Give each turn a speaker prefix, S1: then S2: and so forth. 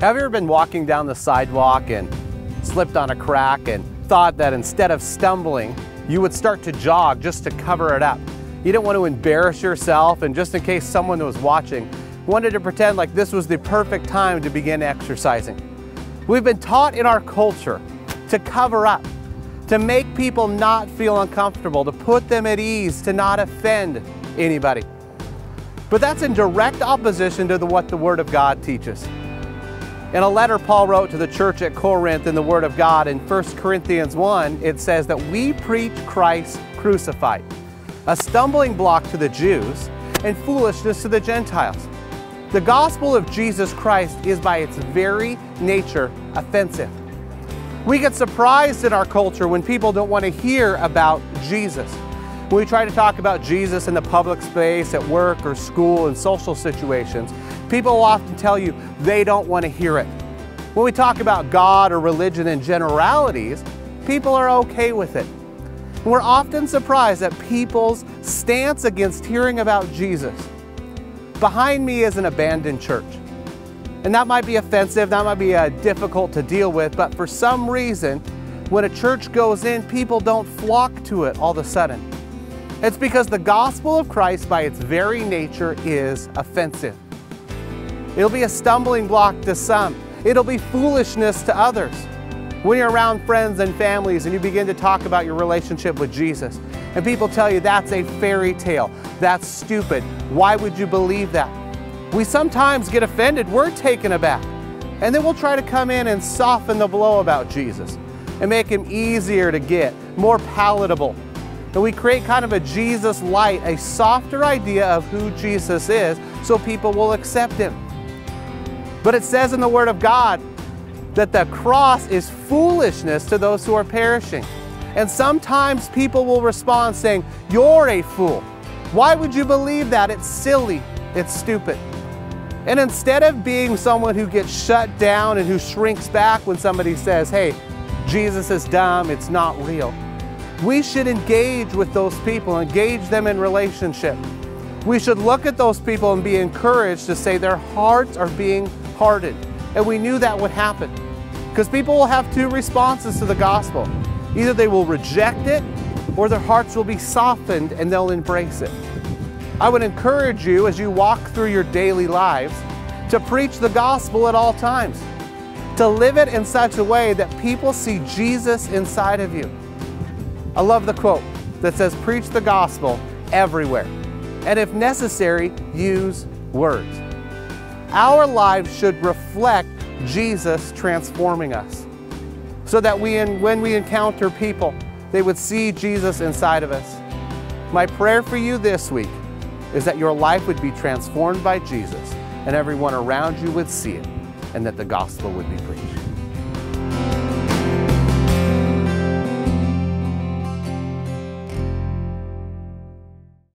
S1: Have you ever been walking down the sidewalk and slipped on a crack and thought that instead of stumbling, you would start to jog just to cover it up? You didn't want to embarrass yourself, and just in case someone was watching, wanted to pretend like this was the perfect time to begin exercising. We've been taught in our culture to cover up, to make people not feel uncomfortable, to put them at ease, to not offend anybody. But that's in direct opposition to what the Word of God teaches. In a letter Paul wrote to the church at Corinth in the Word of God in 1 Corinthians 1, it says that we preach Christ crucified, a stumbling block to the Jews and foolishness to the Gentiles. The gospel of Jesus Christ is by its very nature offensive. We get surprised in our culture when people don't want to hear about Jesus. When we try to talk about Jesus in the public space, at work or school and social situations, people will often tell you they don't want to hear it. When we talk about God or religion in generalities, people are okay with it. And we're often surprised at people's stance against hearing about Jesus. Behind me is an abandoned church. And that might be offensive, that might be difficult to deal with, but for some reason, when a church goes in, people don't flock to it all of a sudden. It's because the gospel of Christ by its very nature is offensive. It'll be a stumbling block to some. It'll be foolishness to others. When you're around friends and families and you begin to talk about your relationship with Jesus, and people tell you that's a fairy tale, that's stupid, why would you believe that? We sometimes get offended, we're taken aback. And then we'll try to come in and soften the blow about Jesus and make him easier to get, more palatable. And we create kind of a Jesus light, a softer idea of who Jesus is so people will accept him. But it says in the Word of God that the cross is foolishness to those who are perishing. And sometimes people will respond saying, "You're a fool. Why would you believe that? It's silly. It's stupid." And instead of being someone who gets shut down and who shrinks back when somebody says, "Hey, Jesus is dumb, it's not real," we should engage with those people, engage them in relationship. We should look at those people and be encouraged to say their hearts are being hardened. And we knew that would happen because people will have two responses to the gospel. Either they will reject it or their hearts will be softened and they'll embrace it. I would encourage you as you walk through your daily lives to preach the gospel at all times, to live it in such a way that people see Jesus inside of you. I love the quote that says, "Preach the gospel everywhere, and if necessary, use words." Our lives should reflect Jesus transforming us so that when we encounter people, they would see Jesus inside of us. My prayer for you this week is that your life would be transformed by Jesus and everyone around you would see it and that the gospel would be preached.